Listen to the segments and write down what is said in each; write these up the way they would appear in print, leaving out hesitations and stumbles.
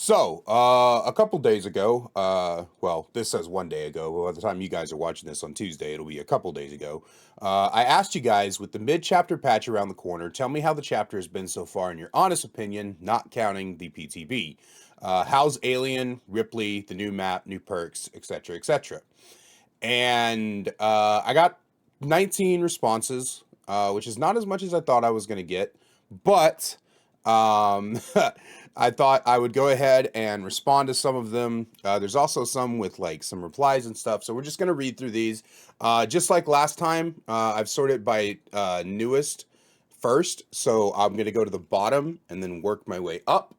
A couple days ago, well, this says one day ago, but by the time you guys are watching this on Tuesday, it'll be a couple days ago. I asked you guys with the mid-chapter patch around the corner, tell me how the chapter has been so far in your honest opinion, not counting the PTB. How's Alien, Ripley, the new map, new perks, etc., etc. And I got 19 responses, which is not as much as I thought I was going to get, but I thought I would go ahead and respond to some of them. There's also some with like some replies and stuff, so we're just going to read through these. Just like last time, I've sorted by newest first, so I'm going to go to the bottom and then work my way up,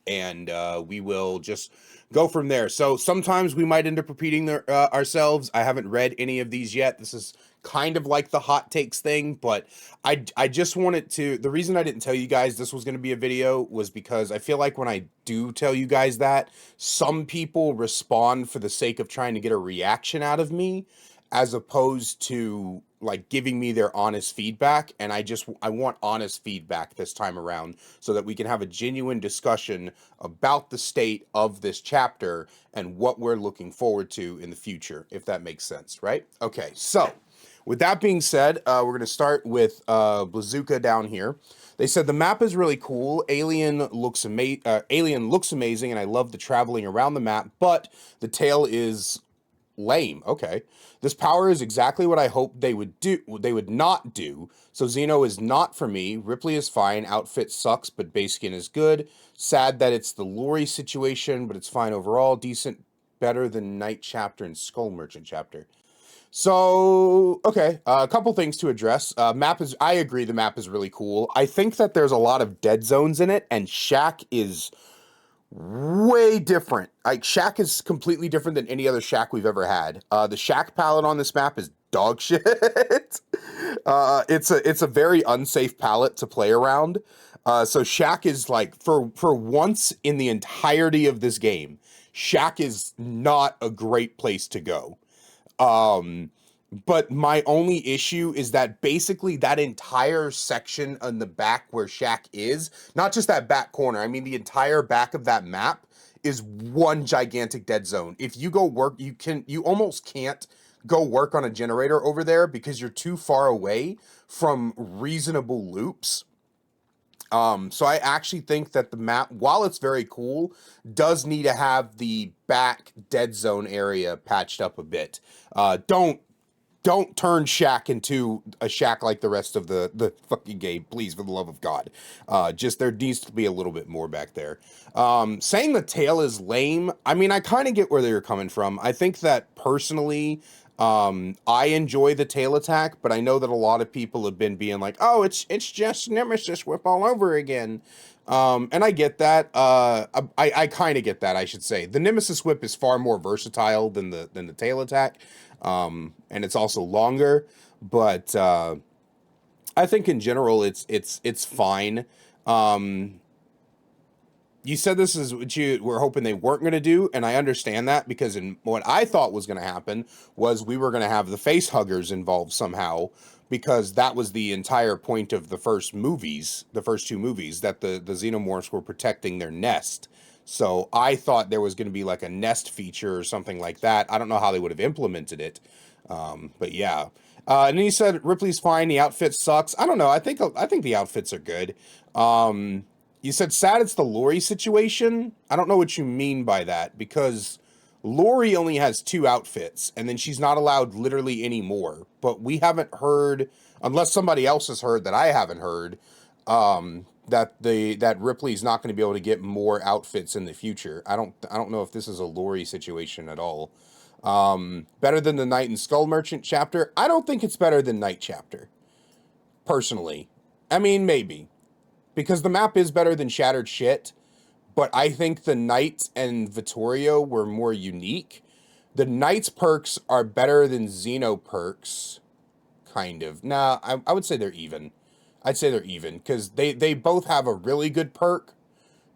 and we will just go from there. So sometimes we might end up repeating ourselves. I haven't read any of these yet. This is kind of like the hot takes thing, but I just wanted to, the reason I didn't tell you guys this was going to be a video was because I feel like when I do tell you guys that, some people respond for the sake of trying to get a reaction out of me, as opposed to like giving me their honest feedback. And I want honest feedback this time around so that we can have a genuine discussion about the state of this chapter and what we're looking forward to in the future, if that makes sense, right? Okay, so with that being said, we're going to start with Blazooka down here. They said the map is really cool. Alien looks amazing, and I love the traveling around the map, but the tail is lame. Okay. This power is exactly what I hoped they would do. They would not do. So Xeno is not for me. Ripley is fine. Outfit sucks, but base skin is good. Sad that it's the Lori situation, but it's fine overall. Decent, better than Night chapter and Skull Merchant chapter. So, okay, a couple things to address. I agree the map is really cool. I think that there's a lot of dead zones in it, and Shack is way different. Like, Shack is completely different than any other Shack we've ever had. The Shack palette on this map is dog shit. It's a very unsafe palette to play around. So Shack is like, for once in the entirety of this game, Shack is not a great place to go. But my only issue is that basically that entire section on the back where Shack is, not just that back corner, I mean the entire back of that map is one gigantic dead zone. If you go work, you almost can't go work on a generator over there because you're too far away from reasonable loops. So I actually think that the map, while it's very cool, does need to have the back dead zone area patched up a bit. Don't turn Shack into a Shack like the rest of the fucking game, please, for the love of God. Just there needs to be a little bit more back there. Saying the tail is lame, I mean, I kind of get where they're coming from. I think that personally, I enjoy the tail attack, but I know that a lot of people have been being like, "Oh, it's just Nemesis Whip all over again," and I get that. I kind of get that. I should say the Nemesis Whip is far more versatile than the tail attack, and it's also longer. But I think in general, it's fine. You said this is what you were hoping they weren't going to do, and I understand that because in what I thought was going to happen was we were going to have the face huggers involved somehow, because that was the entire point of the first two movies, that the Xenomorphs were protecting their nest. So I thought there was going to be like a nest feature or something like that. I don't know how they would have implemented it, but yeah. And then you said Ripley's fine. The outfit sucks. I don't know. I think the outfits are good. You said sad it's the Lori situation. I don't know what you mean by that, because Lori only has 2 outfits, and then she's not allowed literally any more. But we haven't heard, unless somebody else has heard that I haven't heard, that Ripley's not going to be able to get more outfits in the future. I don't know if this is a Lori situation at all. Better than the Night and Skull Merchant chapter? I don't think it's better than Night chapter, personally. I mean, maybe, because the map is better than Shattered Shit, but I think the Knight and Vittorio were more unique. The Knight's perks are better than Xeno perks, kind of. Nah, I would say they're even. I'd say they're even, because they both have a really good perk,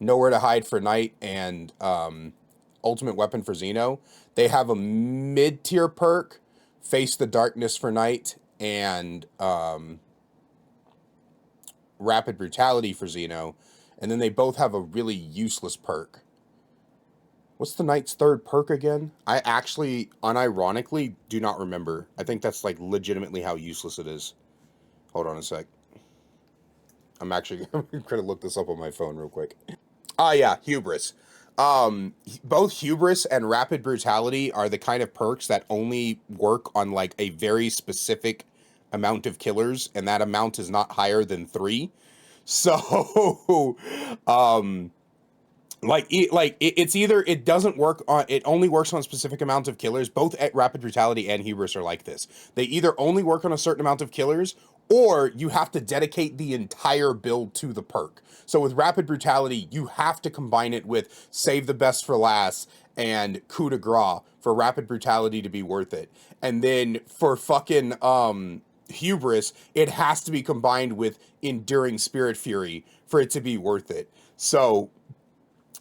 Nowhere to Hide for Knight and Ultimate Weapon for Xeno. They have a mid-tier perk, Face the Darkness for Knight, and Rapid Brutality for Xeno, And then they both have a really useless perk. What's the knight's third perk again? I actually, unironically, do not remember. I think that's like legitimately how useless it is. Hold on a sec. I'm actually going to look this up on my phone real quick. Ah, yeah, hubris. Both hubris and rapid brutality are the kind of perks that only work on like a very specific amount of killers, and that amount is not higher than 3. So, it's either it doesn't work on, it only works on a specific amount of killers. Both at rapid brutality and hubris are like this. They either only work on a certain amount of killers, or you have to dedicate the entire build to the perk. So with rapid brutality, you have to combine it with save the best for last and coup de grace for rapid brutality to be worth it. And then for fucking hubris, it has to be combined with enduring spirit fury for it to be worth it. So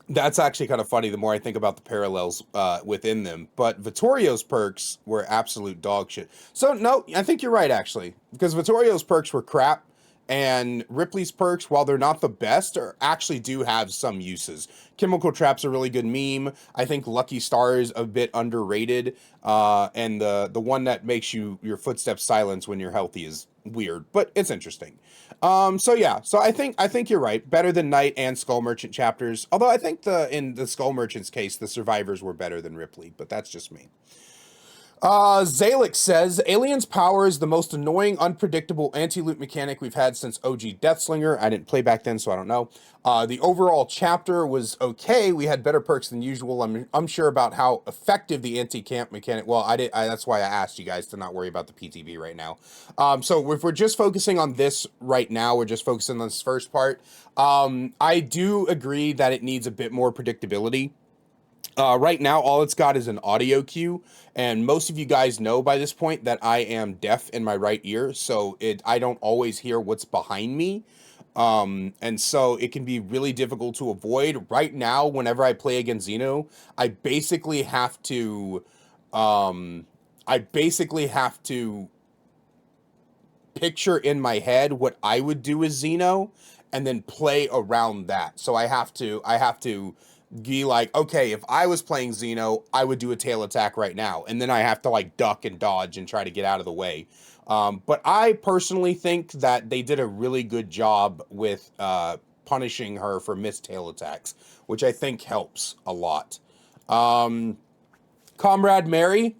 that's actually kind of funny the more I think about the parallels within them. But Vittorio's perks were absolute dog shit. So, no, I think you're right, actually. Because Vittorio's perks were crap. And Ripley's perks, while they're not the best, actually do have some uses. Chemical Trap's a really good meme. I think Lucky Star is a bit underrated. And the one that makes your footsteps silence when you're healthy is weird, but it's interesting. So yeah, so I think you're right. Better than Knight and Skull Merchant chapters. Although I think in the Skull Merchant's case, the survivors were better than Ripley, but that's just me. Zalek says, Alien's power is the most annoying, unpredictable anti-loot mechanic we've had since OG Deathslinger. I didn't play back then, so I don't know. The overall chapter was okay. We had better perks than usual. I'm unsure about how effective the anti-camp mechanic... Well, that's why I asked you guys to not worry about the PTB right now. So if we're just focusing on this right now, we're just focusing on this first part. I do agree that it needs a bit more predictability. Right now, all it's got is an audio cue, and most of you guys know by this point that I am deaf in my right ear, so I don't always hear what's behind me, and so it can be really difficult to avoid. Right now, whenever I play against Xeno, I basically have to picture in my head what I would do as Xeno, and then play around that. So I have to be like, okay, if I was playing Xeno, I would do a tail attack right now. And then I have to like duck and dodge and try to get out of the way. But I personally think that they did a really good job with punishing her for missed tail attacks, which I think helps a lot. Comrade Mary,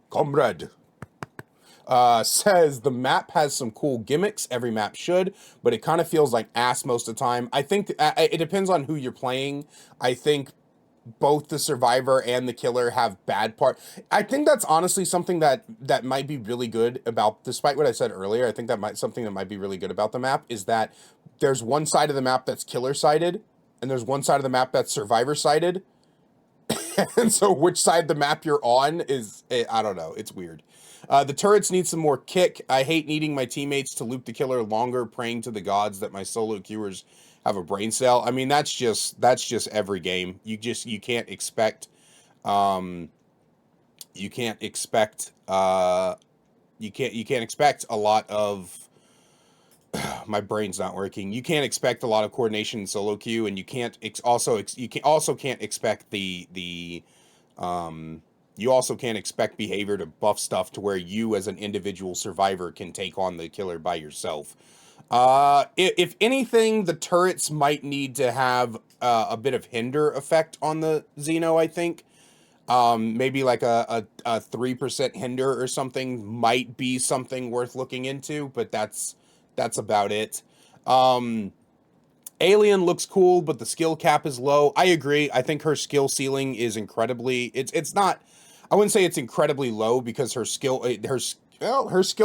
says the map has some cool gimmicks. Every map should, but it kind of feels like ass most of the time. I think it depends on who you're playing. I think both the survivor and the killer have bad part. I think that's honestly something that might be really good about, despite what I said earlier, I think something that might be really good about the map is that there's one side of the map that's killer sided, and there's one side of the map that's survivor sided. And so which side of the map you're on is, I don't know, it's weird. The turrets need some more kick. I hate needing my teammates to loop the killer longer, praying to the gods that my solo queuers have a brain cell. I mean, that's just every game. You can't expect you can't expect a lot of my brain's not working. You can't expect a lot of coordination in solo queue, and you also can't expect you also can't expect behavior to buff stuff to where you as an individual survivor can take on the killer by yourself. If anything, the turrets might need to have a bit of hinder effect on the Xeno, I think. Maybe like a 3% hinder or something might be something worth looking into, but that's about it. Alien looks cool, but the skill cap is low. I agree. I think her skill ceiling is incredibly... It's not... I wouldn't say it's incredibly low because her skill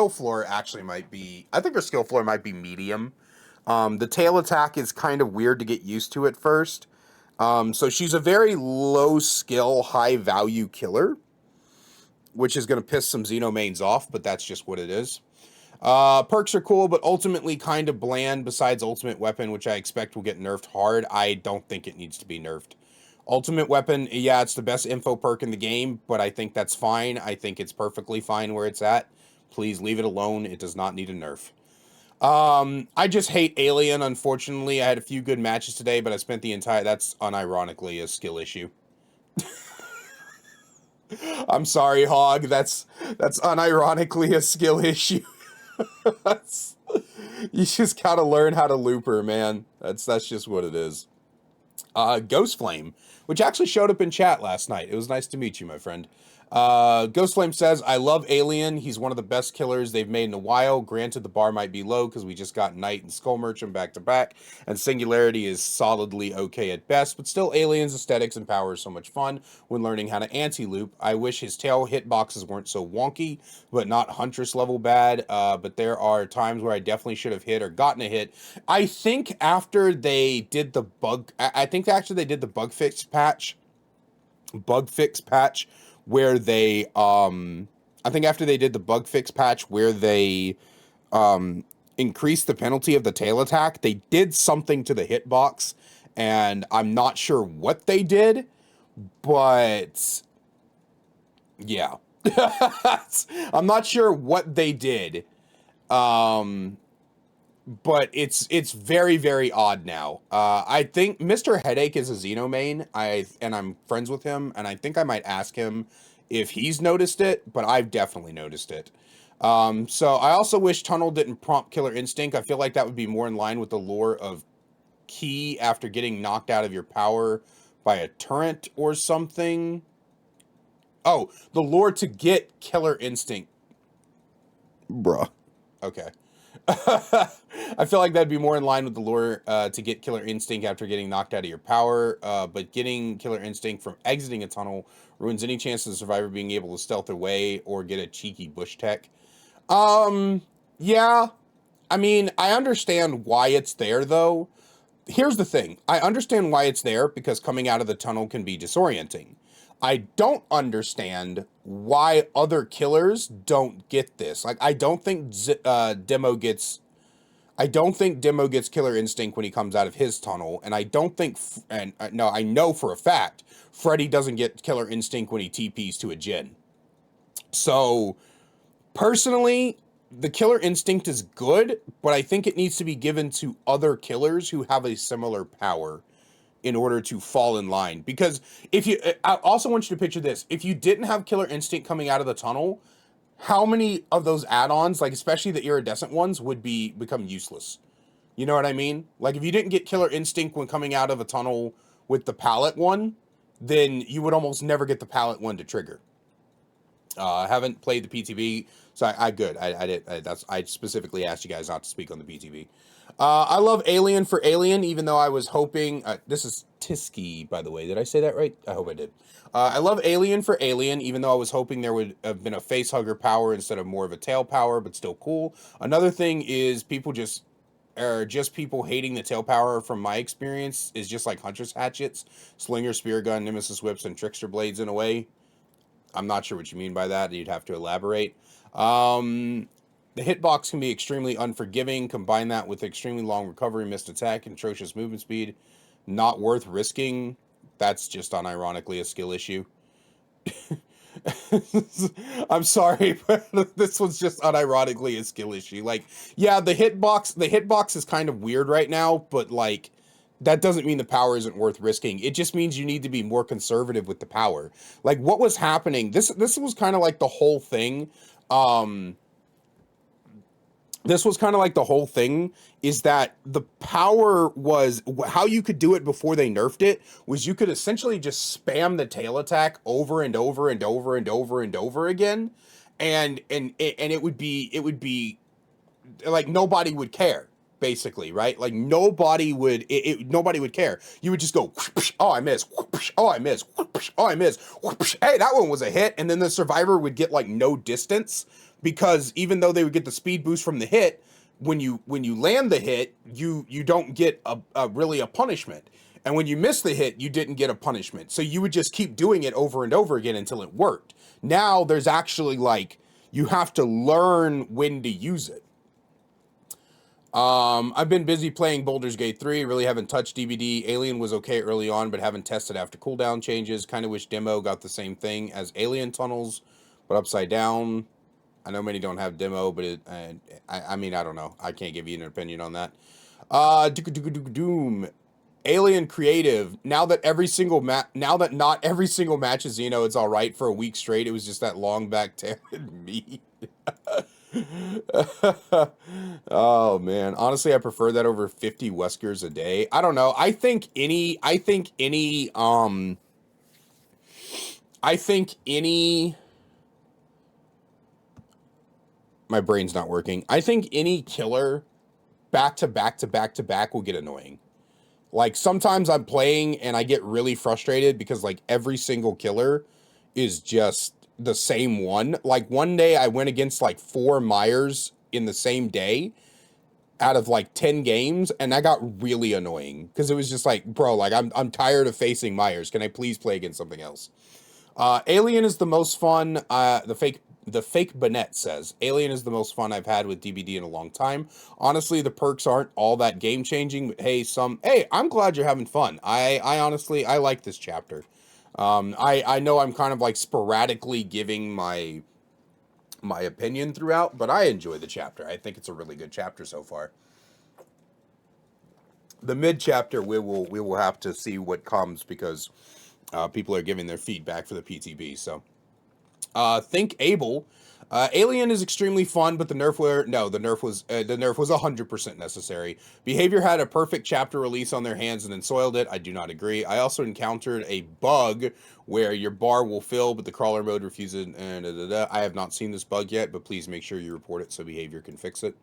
floor actually might be... I think her skill floor might be medium. The tail attack is kind of weird to get used to at first. So she's a very low skill, high value killer, which is going to piss some Xeno mains off, but that's just what it is. Perks are cool, but ultimately kind of bland besides Ultimate Weapon, which I expect will get nerfed hard. I don't think it needs to be nerfed. Ultimate Weapon, yeah, it's the best info perk in the game, but I think that's fine. I think it's perfectly fine where it's at. Please leave it alone. It does not need a nerf. I just hate Alien, unfortunately. I had a few good matches today, but I spent the entire... That's unironically a skill issue. I'm sorry, Hog. That's unironically a skill issue. You just gotta learn how to loop her, man. That's just what it is. Ghost Flame, which actually showed up in chat last night. It was nice to meet you, my friend. Ghost Flame says, I love Alien. He's one of the best killers they've made in a while. Granted, the bar might be low because we just got Knight and Skull Merchant back to back, and Singularity is solidly okay at best, but still Alien's aesthetics and power is so much fun when learning how to anti-loop. I wish his tail hitboxes weren't so wonky, but not Huntress level bad, but there are times where I definitely should have hit or gotten a hit. I think after they did the bug fix patch, where they I think after they did the bug fix patch where they increased the penalty of the tail attack, they did something to the hitbox, and I'm not sure what they did, but yeah. I'm not sure what they did. But it's very, very odd now. I think Mr. Headache is a Xeno main, and I'm friends with him, and I think I might ask him if he's noticed it, but I've definitely noticed it. So I also wish Tunnel didn't prompt Killer Instinct. I feel like that would be more in line with the lore of Key after getting knocked out of your power by a turret or something. Oh, the lore to get Killer Instinct. Bruh. Okay. I feel like that'd be more in line with the lore to get Killer Instinct after getting knocked out of your power, but getting Killer Instinct from exiting a tunnel ruins any chance of the survivor being able to stealth away or get a cheeky bush tech. Yeah. I mean, I understand why it's there, though. Here's the thing. I understand why it's there, because coming out of the tunnel can be disorienting. I don't understand why other killers don't get this. Like, I don't think Demo gets Killer Instinct when he comes out of his tunnel, and I don't think, no, I know for a fact, Freddy doesn't get Killer Instinct when he TPs to a Jin. So, personally, the Killer Instinct is good, but I think it needs to be given to other killers who have a similar power in order to fall in line. Because I also want you to picture this. If you didn't have Killer Instinct coming out of the tunnel, how many of those add-ons, like especially the iridescent ones, would become useless? You know what I mean? Like if you didn't get Killer Instinct when coming out of a tunnel with the pallet one, then you would almost never get the pallet one to trigger. I haven't played the PTB, so I specifically asked you guys not to speak on the PTB. I love Alien for Alien, even though I was hoping... this is Tisky, by the way. Did I say that right? I hope I did. I love Alien for Alien, even though I was hoping there would have been a face hugger power instead of more of a tail power, but still cool. Another thing is people hating the tail power, from my experience, is just like Huntress Hatchets, Slinger, Spear Gun, Nemesis Whips, and Trickster Blades in a way. I'm not sure what you mean by that. You'd have to elaborate. The hitbox can be extremely unforgiving. Combine that with extremely long recovery, missed attack, and atrocious movement speed. Not worth risking. That's just unironically a skill issue. I'm sorry, but this was just unironically a skill issue. Like, yeah, the hitbox is kind of weird right now, but like, that doesn't mean the power isn't worth risking. It just means you need to be more conservative with the power. Like, what was happening, this was kind of like the whole thing. This was kind of like the whole thing, is that the power was, how you could do it before they nerfed it, was you could essentially just spam the tail attack over and over and over and over and over again, and it would be like nobody would care, basically, right? Like nobody would care. You would just go, oh, I miss, oh, I miss, oh, I miss, hey, that one was a hit, and then the survivor would get like no distance, because even though they would get the speed boost from the hit, when you land the hit, you don't get really a punishment. And when you miss the hit, you didn't get a punishment. So you would just keep doing it over and over again until it worked. Now there's actually like, you have to learn when to use it. I've been busy playing Baldur's Gate 3, really haven't touched DVD. Alien was okay early on, but haven't tested after cooldown changes. Kind of wish Demo got the same thing as Alien Tunnels, but upside down. I know many don't have demo, but I mean, I don't know. I can't give you an opinion on that. Doom. Alien Creative. Now that not every single match is Xeno, it's all right for a week straight. It was just that long back tail and me. Oh man, honestly, I prefer that over 50 Weskers a day. I don't know. I think any. My brain's not working. I think any killer back to back to back to back will get annoying. Like sometimes I'm playing and I get really frustrated because like every single killer is just the same one. Like one day I went against like 4 Myers in the same day out of like 10 games, and that got really annoying because it was just like, bro, like I'm tired of facing Myers. Can I please play against something else? Alien is the most fun. The fake Bennett says Alien is the most fun I've had with DBD in a long time. Honestly, the perks aren't all that game changing, but hey, I'm glad you're having fun. I honestly I like this chapter. I know I'm kind of like sporadically giving my opinion throughout, but I enjoy the chapter. I think it's a really good chapter so far. The mid chapter we will have to see what comes because people are giving their feedback for the PTB. So, think Abel. Alien is extremely fun, but the nerf was 100% necessary. Behavior had a perfect chapter release on their hands and then soiled it. I do not agree. I also encountered a bug where your bar will fill, but the crawler mode refuses. I have not seen this bug yet, but please make sure you report it so Behavior can fix it.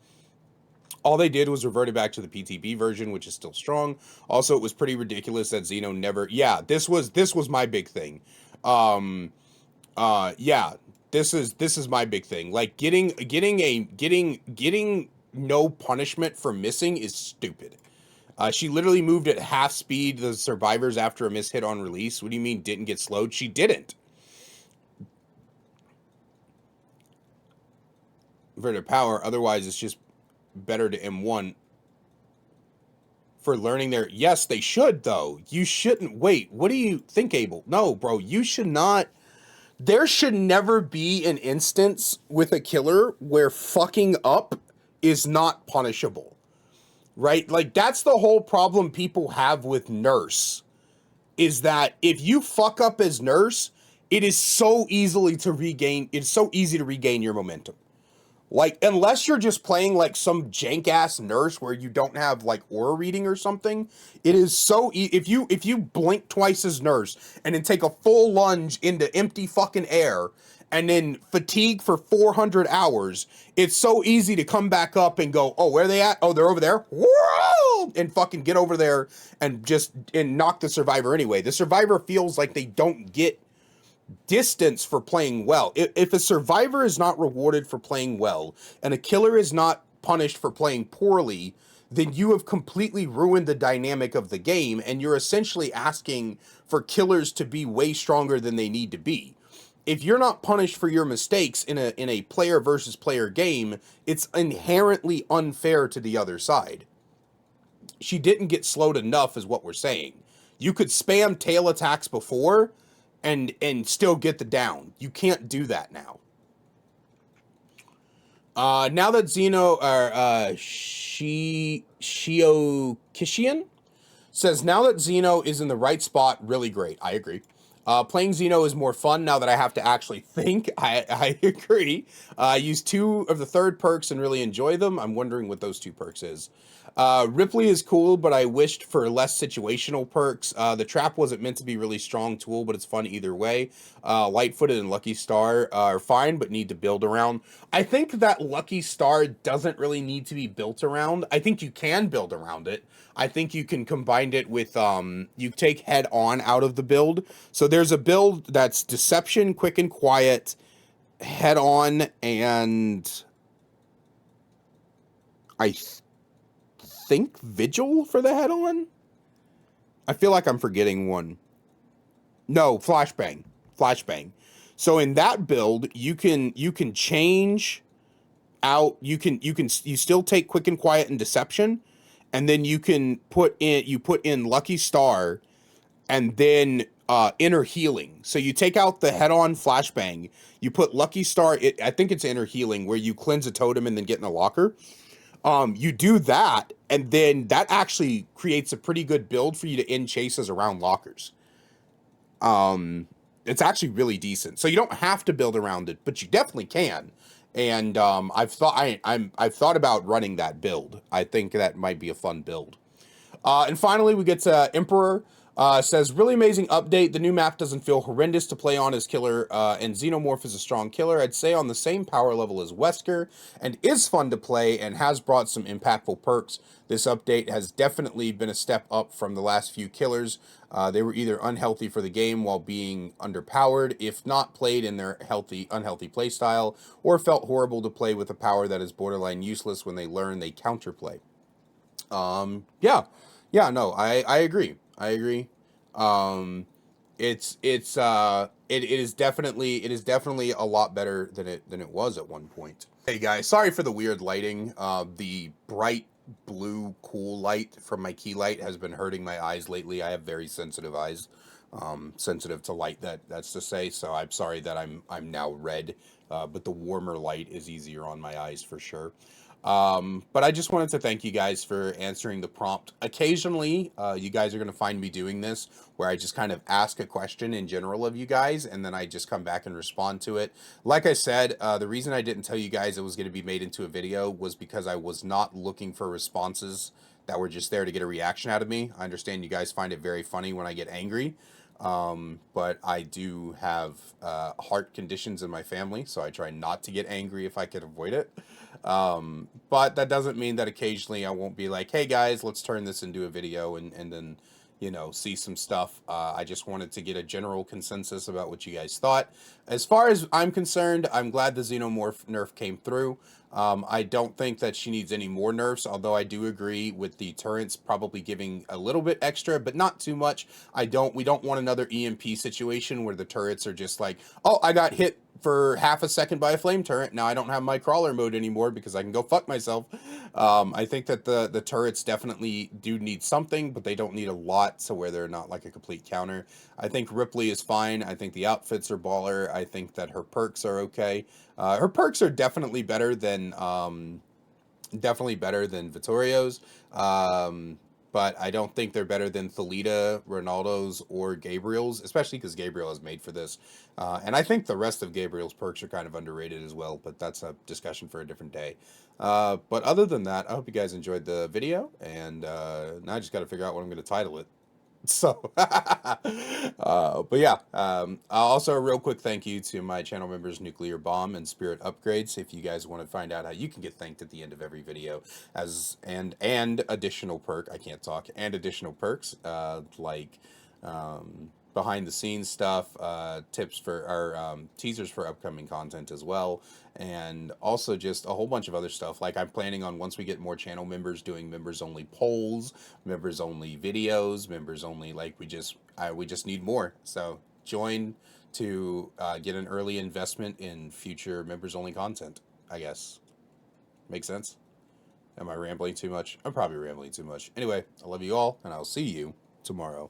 All they did was revert it back to the PTB version, which is still strong. Also, it was pretty ridiculous that Xeno never. Yeah, this was my big thing. Yeah, this is my big thing. Like getting no punishment for missing is stupid. She literally moved at half speed the survivors after a miss hit on release. What do you mean didn't get slowed? She didn't. Inverted power. Otherwise, it's just better to M1 for learning their. Yes, they should though. You shouldn't wait. What do you think, Abel? No, bro, you should not. There should never be an instance with a killer where fucking up is not punishable. Right? Like that's the whole problem people have with Nurse is that if you fuck up as Nurse, it's so easy to regain your momentum. Like, unless you're just playing like some jank ass Nurse where you don't have like aura reading or something, it is so if you blink twice as Nurse and then take a full lunge into empty fucking air and then fatigue for 400 hours, it's so easy to come back up and go, oh, where are they at? Oh, they're over there. Whoa! And fucking get over there and knock the survivor anyway. The survivor feels like they don't get distance for playing well. If a survivor is not rewarded for playing well and a killer is not punished for playing poorly, then you have completely ruined the dynamic of the game, and you're essentially asking for killers to be way stronger than they need to be. If you're not punished for your mistakes in a player versus player game, it's inherently unfair to the other side. She didn't get slowed enough is what we're saying. You could spam tail attacks before and still get the down. You can't do that now. Now that Xeno Shio Kishian says now that Xeno is in the right spot, really great. I agree. Playing Xeno is more fun now that I have to actually think. I agree. I use 2 of the third perks and really enjoy them. I'm wondering what those 2 perks is. Ripley is cool, but I wished for less situational perks. The trap wasn't meant to be a really strong tool, but it's fun either way. Lightfooted and Lucky Star are fine, but need to build around. I think that Lucky Star doesn't really need to be built around. I think you can build around it. I think you can combine it with, you take Head On out of the build. So there's a build that's Deception, Quick and Quiet, Head On, and I think Vigil for the Head On. I feel like I'm forgetting one. No, Flashbang. So in that build, you can change out. You still take Quick and Quiet and Deception, and then you put in Lucky Star, and then inner healing. So you take out the head-on flashbang, you put Lucky Star, I think it's inner healing, where you cleanse a totem and then get in a locker. You do that, and then that actually creates a pretty good build for you to end chases around lockers. It's actually really decent. So you don't have to build around it, but you definitely can. And I've thought about running that build. I think that might be a fun build. And finally, we get to Emperor. Says, really amazing update. The new map doesn't feel horrendous to play on as killer, and Xenomorph is a strong killer. I'd say on the same power level as Wesker, and is fun to play and has brought some impactful perks. This update has definitely been a step up from the last few killers. They were either unhealthy for the game while being underpowered, if not played in their unhealthy playstyle, or felt horrible to play with a power that is borderline useless when they learn they counterplay. No, I agree. I agree. It is definitely a lot better than it was at one point. Hey guys, sorry for the weird lighting. The bright blue cool light from my key light has been hurting my eyes lately. I have very sensitive eyes. Sensitive to light, that's to say, so I'm sorry that I'm now red, but the warmer light is easier on my eyes for sure. But I just wanted to thank you guys for answering the prompt. Occasionally, you guys are going to find me doing this, where I just kind of ask a question in general of you guys, and then I just come back and respond to it. Like I said, the reason I didn't tell you guys it was going to be made into a video was because I was not looking for responses that were just there to get a reaction out of me. I understand you guys find it very funny when I get angry. But I do have heart conditions in my family, so I try not to get angry if I can avoid it. But that doesn't mean that occasionally I won't be like, hey guys, let's turn this into a video and then, you know, see some stuff. I just wanted to get a general consensus about what you guys thought. As far as I'm concerned, I'm glad the Xenomorph nerf came through. I don't think that she needs any more nerfs, although I do agree with the turrets probably giving a little bit extra, but not too much. We don't want another EMP situation where the turrets are just like, oh, I got hit for half a second by a flame turret. Now I don't have my crawler mode anymore because I can go fuck myself. I think that the turrets definitely do need something, but they don't need a lot to where they're not like a complete counter. I think Ripley is fine. I think the outfits are baller. I think that her perks are okay. Her perks are definitely better than Vittorio's. But I don't think they're better than Thalita, Ronaldo's, or Gabriel's, especially because Gabriel is made for this. And I think the rest of Gabriel's perks are kind of underrated as well, but that's a discussion for a different day. But other than that, I hope you guys enjoyed the video, and now I just got to figure out what I'm going to title it. So, but yeah, also a real quick thank you to my channel members, Nuclear Bomb and Spirit Upgrades. If you guys want to find out how you can get thanked at the end of every video, and additional perk, I can't talk, and additional perks, like, behind the scenes stuff, tips for our teasers for upcoming content as well, and also just a whole bunch of other stuff. Like, I'm planning on, once we get more channel members, doing members only polls, members only videos, members only, like, we just need more. So join to get an early investment in future members only content, I guess. Make sense? Am I rambling too much? I'm probably rambling too much. Anyway, I love you all, and I'll see you tomorrow.